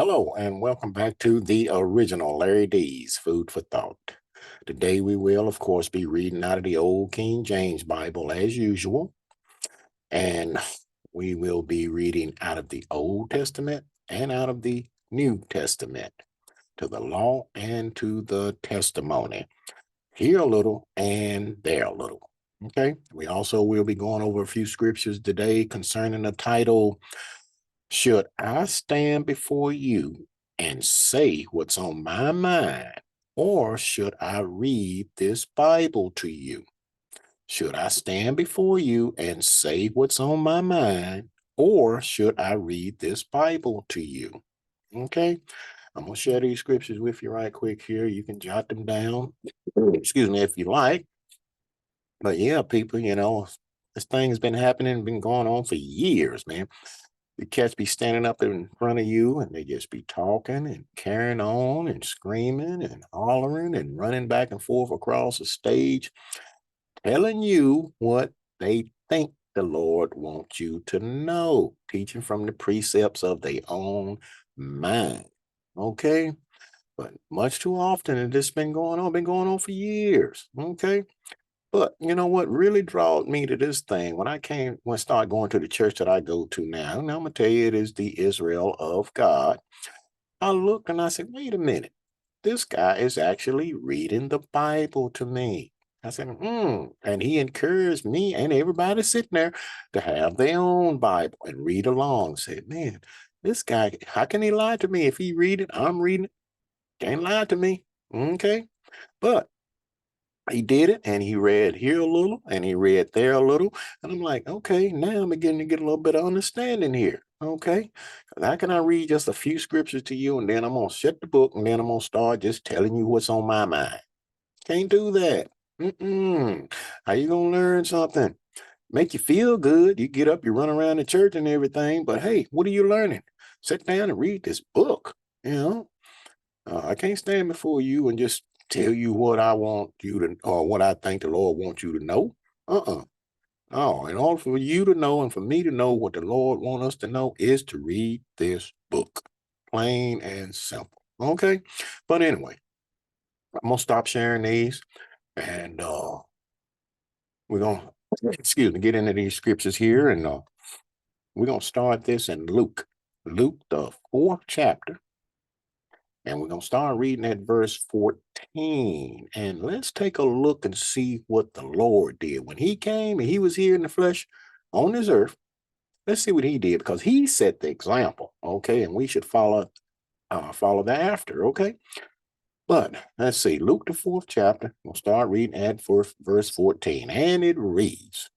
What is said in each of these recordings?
Hello, and welcome back to the original Larry D's Food for Thought. Today we will, of course, be reading out of the Old King James Bible as usual, and we will be reading out of the Old Testament and out of the New Testament, to the law and to the testimony. Here a little and there a little. Okay, we also will be going over a few scriptures today concerning the title, Should I Stand Before You and Say What's on My Mind, or should I read this Bible to you? Should I stand before you and say what's on my mind, or should I read this Bible to you? Okay, I'm going to share these scriptures with you right quick here. You can jot them down, excuse me, if you like. But yeah, people, this thing's been happening, been going on for years, man. The cats be standing up in front of you and they just be talking and carrying on and screaming and hollering and running back and forth across the stage, telling you what they think the Lord wants you to know, teaching from the precepts of their own mind. Okay? But much too often, and this been going on for years. Okay? But you know what really drawed me to this thing when I started going to the church that I go to now, and I'm gonna tell you it is the Israel of God. I looked and I said, wait a minute, this guy is actually reading the Bible to me. I said, and he encouraged me and everybody sitting there to have their own Bible and read along. Said, man, this guy, how can he lie to me? If he read it, I'm reading it. Can't lie to me. Okay. But he did it and he read here a little and he read there a little. And I'm like, okay, now I'm beginning to get a little bit of understanding here. Okay. How can I read just a few scriptures to you and then I'm going to shut the book and then I'm going to start just telling you what's on my mind? Can't do that. How you going to learn something? Make you feel good. You get up, you run around the church and everything. But hey, what are you learning? Sit down and read this book. You know, I can't stand before you and just tell you what I want you to, or what I think the Lord wants you to know. Uh-uh. Oh, in order for you to know and for me to know what the Lord wants us to know is to read this book. Plain and simple. Okay? But anyway, I'm gonna stop sharing these and we're gonna excuse me, get into these scriptures here and we're gonna start this in Luke. Luke the fourth chapter. And we're going to start reading at verse 14. And let's take a look and see what the Lord did. When he came and he was here in the flesh on this earth, let's see what he did because he set the example. Okay. And we should follow that after. Okay. But let's see, Luke the fourth chapter, we'll start reading at verse 14. And it reads,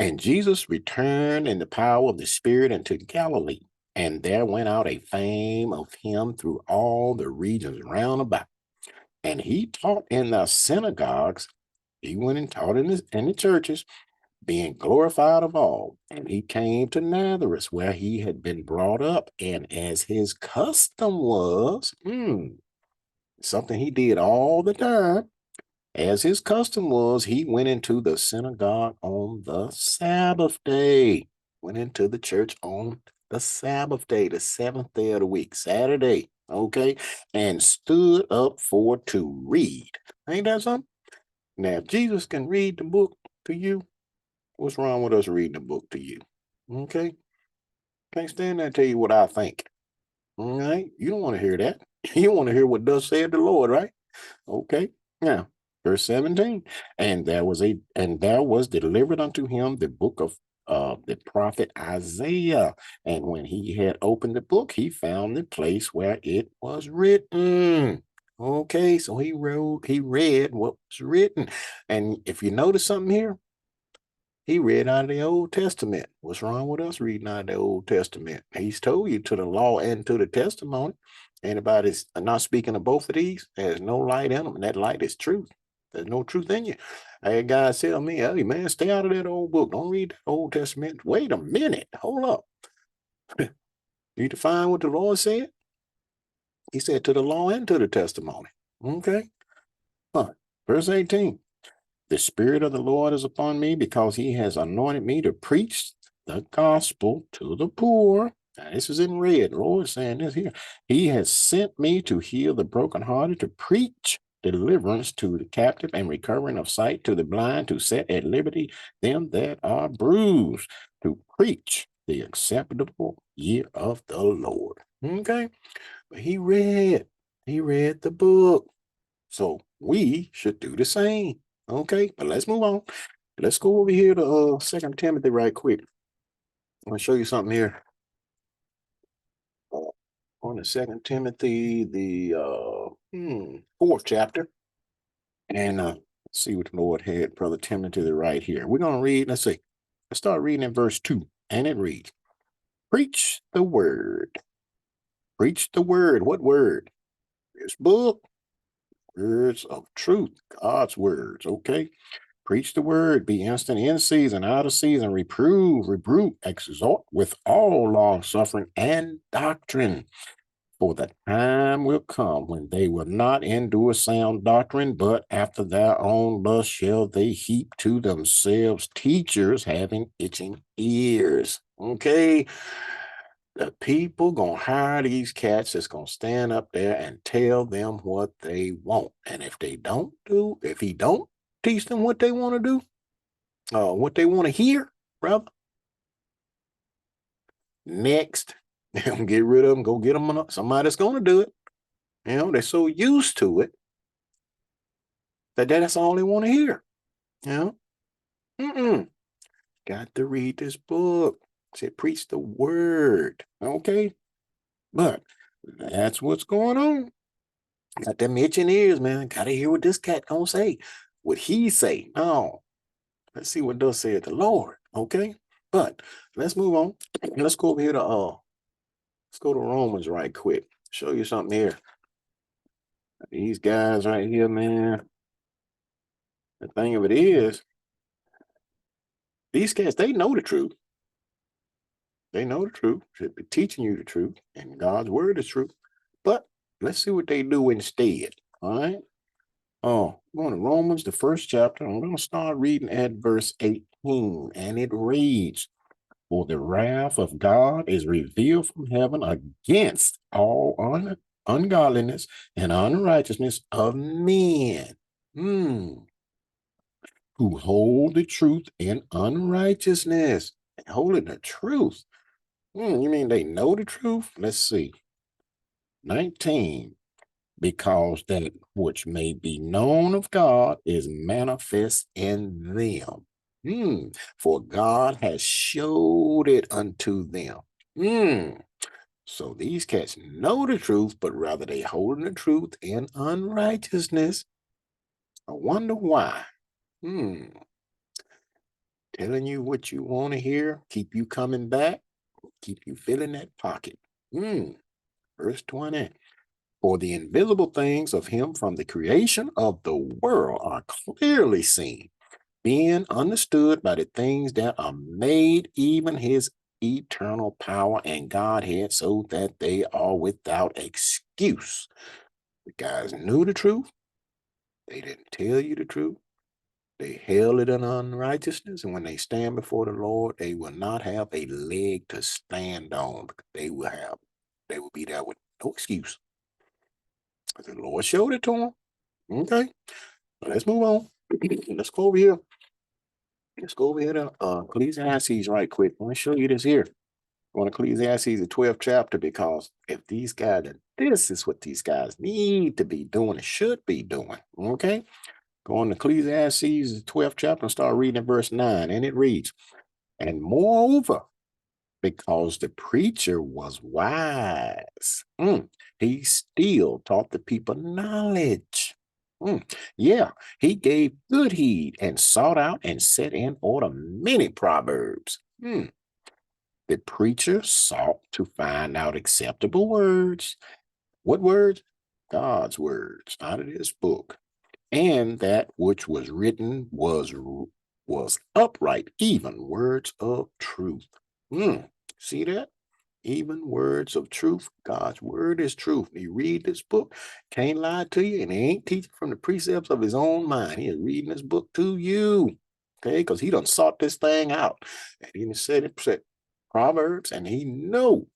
And Jesus returned in the power of the Spirit into Galilee. And there went out a fame of him through all the regions round about. And he taught in the synagogues. He went and taught in the churches, being glorified of all. And he came to Nazareth, where he had been brought up. And as his custom was, something he did all the time, as his custom was, he went into the synagogue on the Sabbath day. Went into the church on the Sabbath day, the seventh day of the week, Saturday. Okay. And stood up for to read. Ain't that something? Now, if Jesus can read the book to you, what's wrong with us reading the book to you? Okay. Can't stand there and tell you what I think. All right. You don't want to hear that. You want to hear what does said the Lord, right? Okay. Now, verse 17. And there was delivered unto him the book of the prophet Isaiah. And when he had opened the book, he found the place where it was written. Okay, so he read what was written. And if you notice something here, he read out of the Old Testament. What's wrong with us reading out of the Old Testament? He's told you to the law and to the testimony. Anybody's not speaking of both of these, there's no light in them, and that light is truth. There's no truth in you. I had guys tell me, hey, man, stay out of that old book. Don't read the Old Testament. Wait a minute. Hold up. You define what the Lord said? He said to the law and to the testimony. Okay. Huh. Verse 18. The Spirit of the Lord is upon me because he has anointed me to preach the gospel to the poor. Now, this is in red. The Lord is saying this here. He has sent me to heal the brokenhearted, to preach deliverance to the captive and recovering of sight to the blind, to set at liberty them that are bruised, to preach the acceptable year of the Lord. Okay? But he read the book. So we should do the same. Okay? But let's move on. Let's go over here to 2 Timothy right quick. I'm going to show you something here. On the Second Timothy, the fourth chapter, and let's see what the Lord had Brother Timothy to right here. We're gonna read. Let's see. Let's start reading in verse 2, and it reads: "Preach the word. Preach the word. What word? This book, words of truth, God's words. Okay. Preach the word. Be instant in season, out of season. Reprove, rebuke, exhort with all long suffering and doctrine. For the time will come when they will not endure sound doctrine, but after their own lust shall they heap to themselves teachers having itching ears." Okay. The people gonna hire these cats that's gonna stand up there and tell them what they want. And if he don't teach them what they want to do, what they want to hear, brother, next, get rid of them, go get them somebody that's gonna do it. They're so used to it that that's all they want to hear. You know, Mm-mm. Got to read this book. Said preach the word. Okay, but that's what's going on. Got them itching ears, man. Got to hear what this cat gonna say. What he say? No, let's see what does say the Lord. Okay, but let's move on. Let's go over here to let's go to Romans right quick. Show you something here. These guys right here, man. The thing of it is, these cats, they know the truth. They know the truth, should be teaching you the truth, and God's word is truth. But let's see what they do instead. All right. Oh, going to Romans, the first chapter. I'm going to start reading at verse 18, and it reads: "For the wrath of God is revealed from heaven against all ungodliness and unrighteousness of men, who hold the truth in unrighteousness." Holding the truth. You mean they know the truth? Let's see. 19. "Because that which may be known of God is manifest in them. For God has showed it unto them." So these cats know the truth, but rather they holding the truth in unrighteousness. I wonder why. Telling you what you want to hear, keep you coming back, keep you filling that pocket. Verse 20. "For the invisible things of him from the creation of the world are clearly seen, being understood by the things that are made, even his eternal power and Godhead, so that they are without excuse." The guys knew the truth. They didn't tell you the truth. They held it in unrighteousness. And when they stand before the Lord, they will not have a leg to stand on. They will be there with no excuse. The Lord showed it to them. Okay, let's move on. Let's go over here. Let's go over here to Ecclesiastes right quick. Let me show you this here. On Ecclesiastes, the 12th chapter, because if these guys, this is what these guys need to be doing and should be doing. Okay, go on to Ecclesiastes, the 12th chapter, and start reading at verse 9. And it reads: "And moreover, because the preacher was wise, he still taught the people knowledge. Yeah, he gave good heed and sought out and set in order many proverbs. The preacher sought to find out acceptable words. What words? God's words out of this book. And that which was written was upright, even words of truth." See that? Even words of truth. God's word is truth. You read this book, can't lie to you, and he ain't teaching from the precepts of his own mind. He is reading this book to you. Okay, because he done sought this thing out. And he said it said Proverbs, and he know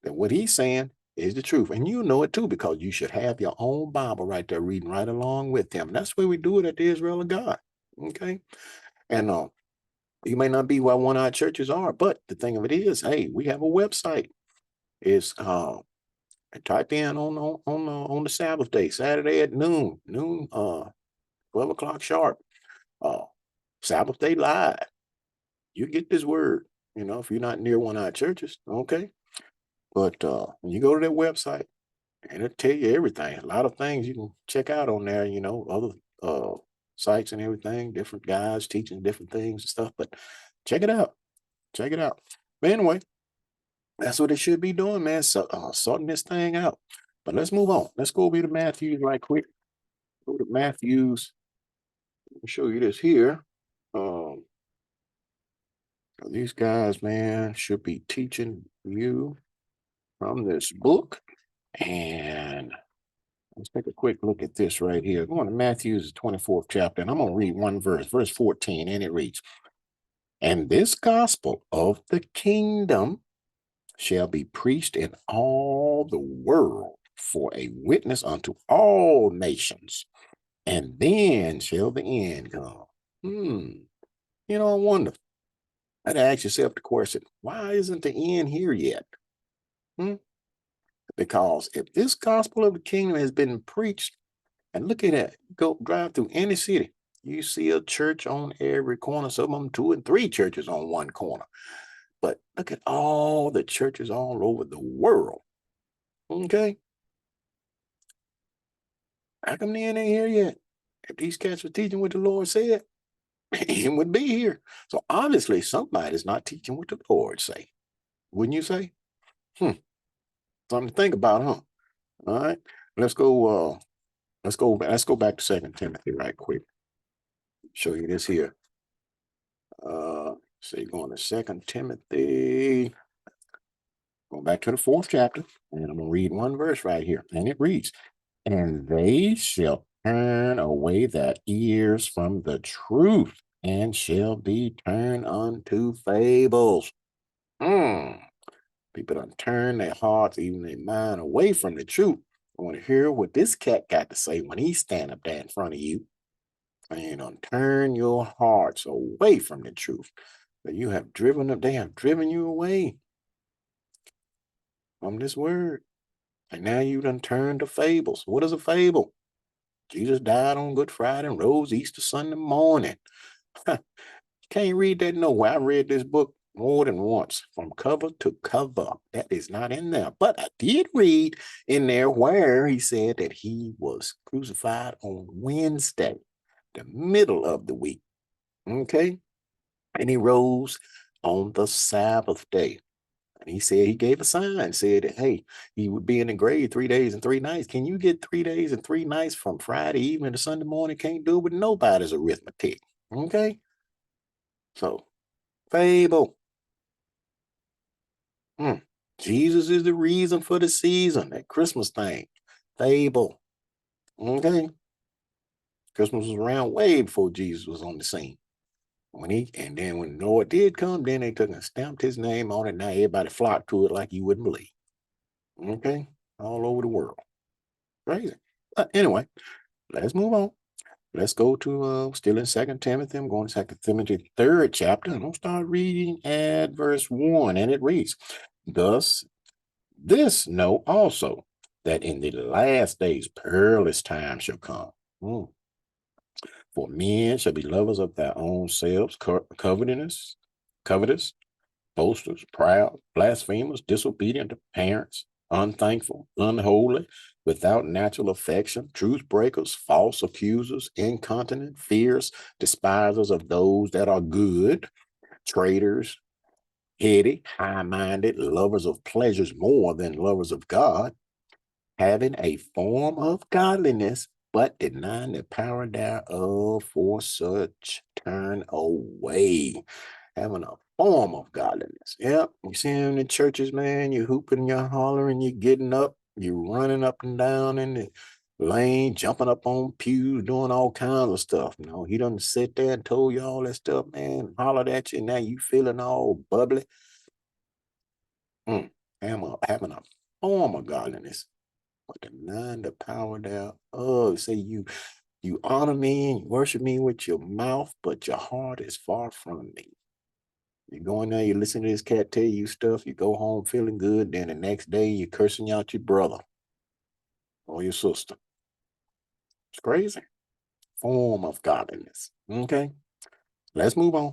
that what he's saying is the truth. And you know it too, because you should have your own Bible right there reading right along with him. That's where we do it at the Israel of God. Okay. And you may not be where one of our churches are, but the thing of it is, hey, we have a website. It's type in on the Sabbath day, Saturday at noon, 12 o'clock sharp. Uh Sabbath day live. You get this word, if you're not near one of our churches, okay? But when you go to that website, and it'll tell you everything. A lot of things you can check out on there, other uh sites and everything, different guys teaching different things and stuff. But check it out. Check it out. But anyway, that's what it should be doing, man. So sorting this thing out. But let's move on. Let's go over to Matthews right quick. Go to Matthews. Let me show you this here. Um, these guys, man, should be teaching you from this book. And let's take a quick look at this right here. Going to Matthew's 24th chapter, and I'm going to read one verse, verse 14, and it reads, "And this gospel of the kingdom shall be preached in all the world for a witness unto all nations, and then shall the end come." I wonder. I'd ask yourself the question, why isn't the end here yet? Hmm? Because if this gospel of the kingdom has been preached, and look at that, go drive through any city, you see a church on every corner, some of them two and three churches on one corner. But look at all the churches all over the world. Okay? How come they ain't here yet? If these cats were teaching what the Lord said, it would be here. So obviously somebody's not teaching what the Lord say. Wouldn't you say? Hmm. Something to think about, huh? All right. Let's go let's go back to Second Timothy right quick. Show you this here. So going to Second Timothy. Go back to the fourth chapter, and I'm going to read one verse right here. And it reads, "And they shall turn away their ears from the truth, and shall be turned unto fables." Hmm. People done turn their hearts, even their mind, away from the truth. I want to hear what this cat got to say when he stand up there in front of you. And you done turn your hearts away from the truth. That you have driven them, they have driven you away from this word. And now you done turned to fables. What is a fable? Jesus died on Good Friday and rose Easter Sunday morning. Can't read that nowhere. I read this book more than once, from cover to cover. That is not in there. But I did read in there where he said that he was crucified on Wednesday, the middle of the week. Okay? And he rose on the Sabbath day. And he said he gave a sign, said that, hey, he would be in the grave 3 days and 3 nights. Can you get 3 days and 3 nights from Friday evening to Sunday morning? Can't do it with nobody's arithmetic. Okay? So, fable. Jesus is the reason for the season, that Christmas thing. Fable. Okay? Christmas was around way before Jesus was on the scene. And then when the Lord did come, then they took and stamped his name on it. Now everybody flocked to it like you wouldn't believe. Okay? All over the world. Crazy. But anyway, let's move on. Let's go to still in Second Timothy. I'm going to Second Timothy, third chapter, and I'm gonna start reading at verse 1, and it reads, "Thus this know also, that in the last days perilous times shall come. Mm. For men shall be lovers of their own selves, covetous, boasters, proud, blasphemers, disobedient to parents, unthankful, unholy, without natural affection, truth breakers, false accusers, incontinent, fierce, despisers of those that are good, traitors, heady, high minded, lovers of pleasures more than lovers of God, having a form of godliness, but denying the power thereof. For such turn away." Having a form of godliness. Yep. You see in the churches, man, you hooping, you're hollering, you're getting up, you're running up and down in the lane, jumping up on pews, doing all kinds of stuff. He doesn't sit there and told you all that stuff, man, hollered at you, and now you feeling all bubbly. Have having a form of godliness, but denying the power thereof. Say you honor me and you worship me with your mouth, but your heart is far from me. You go in there, you listen to this cat tell you stuff, you go home feeling good, then the next day you're cursing out your brother or your sister. It's crazy. Form of godliness. Okay, let's move on.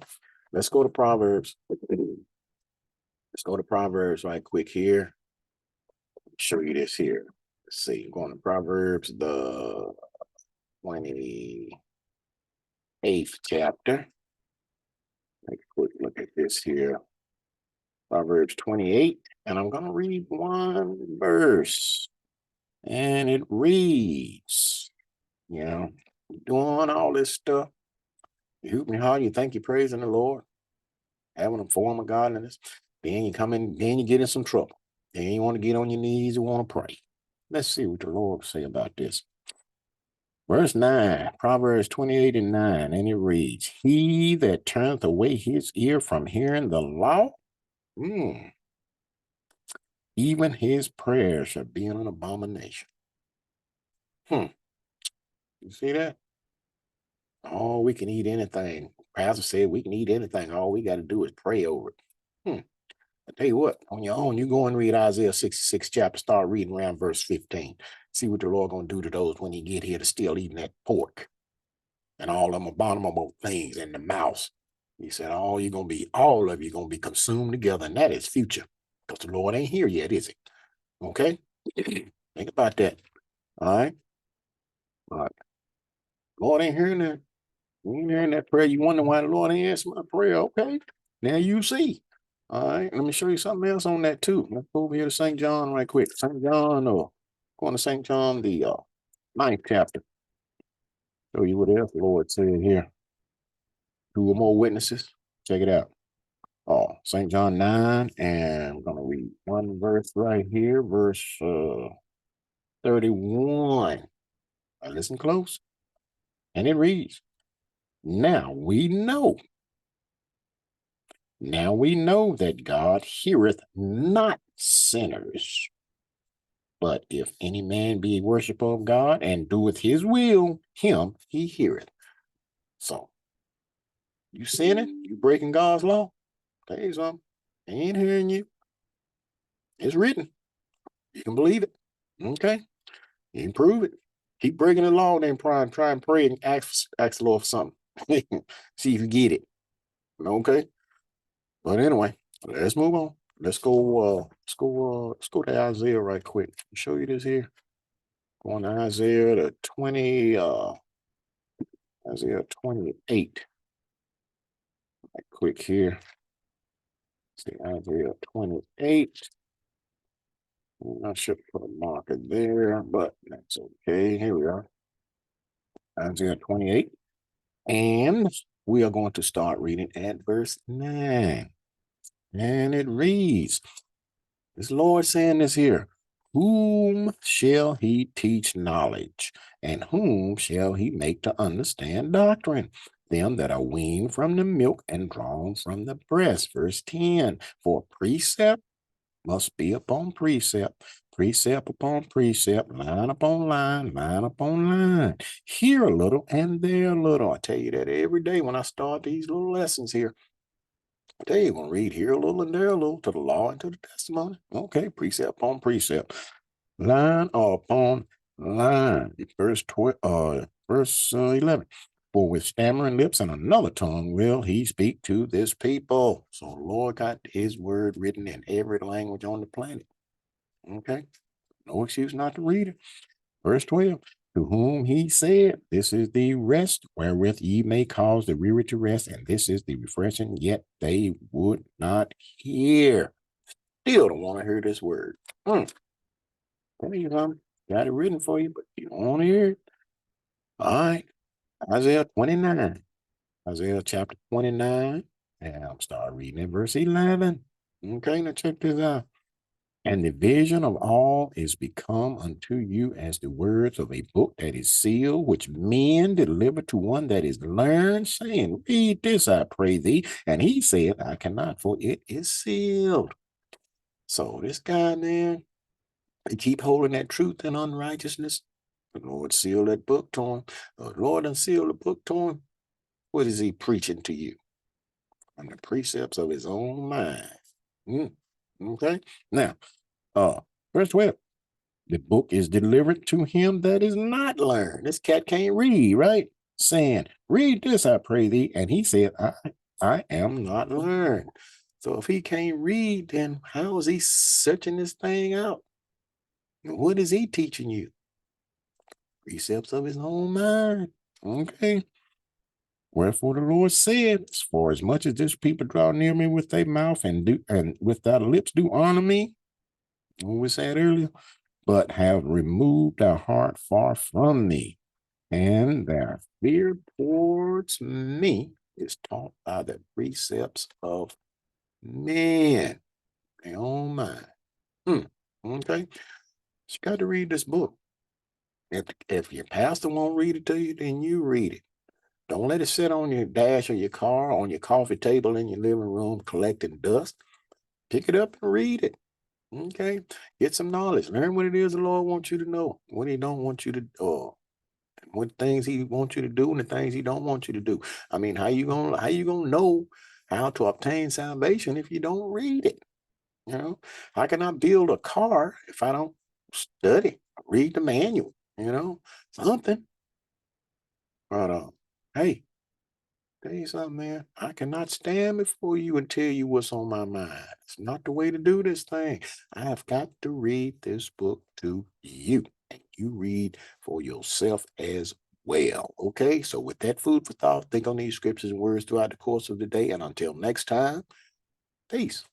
Let's go to Proverbs. Let's go to Proverbs right quick here. Show you this here. Let's see. I'm going to Proverbs, the 28th chapter. Take a quick look at this here. Proverbs 28, and I'm going to read one verse. And it reads, doing all this stuff. You hoop me hard, you think you're praising the Lord, having a form of godliness. Then you come in, then you get in some trouble. Then you want to get on your knees and want to pray. Let's see what the Lord will say about this. Verse 9, Proverbs 28 and 9, and it reads, he that turneth away his ear from hearing the law, even his prayer shall be an abomination. You see that? Oh, we can eat anything. Pastor said we can eat anything. All we got to do is pray over it. I tell you what, on your own, you go and read Isaiah 66 chapter, start reading around verse 15. See what the Lord going to do to those when he get here to still eating that pork and all them abominable things and the mouse. He said, all of you going to be consumed together. And that is future because the Lord ain't here yet, is it? Okay. Think about that. All right. All right. Lord ain't hearing that. You ain't hearing that prayer. You wonder why the Lord ain't answering my prayer. Okay. Now you see. All right, let me show you something else on that too. Let's go over here to St. John right quick. St. John, or going to St. John, the 9th chapter. Show you what else the Lord said here. Two or more witnesses. Check it out. Oh, St. John 9, and I'm going to read one verse right here, verse 31. Now listen close. And it reads, Now we know that God heareth not sinners. But if any man be a worshiper of God and doeth his will, him he heareth. So, you sinning? You breaking God's law? Tell you something. He ain't hearing you. It's written. You can believe it. Okay? You can prove it. Keep breaking the law, then try and pray and ask the Lord for something. See if you get it. Okay? But anyway, let's move on. Let's go to Isaiah right quick. Show you this here. Going to Isaiah the 20 Isaiah 28. Right quick here. See Isaiah 28. I should put a marker there, but that's okay. Here we are. Isaiah 28. And we are going to start reading at verse 9. And it reads, this Lord saying this here, whom shall he teach knowledge, and whom shall he make to understand doctrine? Them that are weaned from the milk and drawn from the breast. Verse 10, for precept must be upon precept, precept upon precept, line upon line, line upon line. Here a little and there a little. I tell you that every day when I start these little lessons here. I tell you, you're going to read here a little and there a little, to the law and to the testimony. Okay, precept upon precept, line upon line. Verse 11. For with stammering lips and another tongue will he speak to this people. So the Lord got his word written in every language on the planet. Okay, no excuse not to read it. Verse 12. To whom he said, this is the rest wherewith ye may cause the weary to rest, and this is the refreshing, yet they would not hear. Still don't want to hear this word. Tell you something. Got it written for you, but you don't want to hear it. All right. Isaiah 29. Isaiah chapter 29. And I'll start reading at verse 11. Okay, now check this out. And the vision of all is become unto you as the words of a book that is sealed, which men deliver to one that is learned, saying, read this, I pray thee. And he said, I cannot, for it is sealed. So this guy, man, he keep holding that truth and unrighteousness. The Lord sealed that book to him. The Lord done sealed the book to him. What is he preaching to you? On the precepts of his own mind. Mm, okay. Now, uh, verse 12. The book is delivered to him that is not learned. This cat can't read, right? Saying, read this, I pray thee. And he said, I am not learned. So if he can't read, then how is he searching this thing out? What is he teaching you? Precepts of his own mind. Okay. Wherefore the Lord said, for as much as this people draw near me with their mouth and with their lips do honor me, what we said earlier, but have removed their heart far from me, and their fear towards me is taught by the precepts of men, their own mind. Hmm. Okay. You got to read this book. If your pastor won't read it to you, then you read it. Don't let it sit on your dash of your car, on your coffee table in your living room, collecting dust. Pick it up and read it. Okay. Get some knowledge. Learn what it is the Lord wants you to know, what he don't want you to, what things he wants you to do and the things he don't want you to do. I mean, how you gonna know how to obtain salvation if you don't read it? You know, how can I build a car if I don't study, read the manual? Something. But hey, tell you something, man. I cannot stand before you and tell you what's on my mind. It's not the way to do this thing. I have got to read this book to you, and you read for yourself as well. Okay, so with that food for thought, think on these scriptures and words throughout the course of the day. And until next time, peace.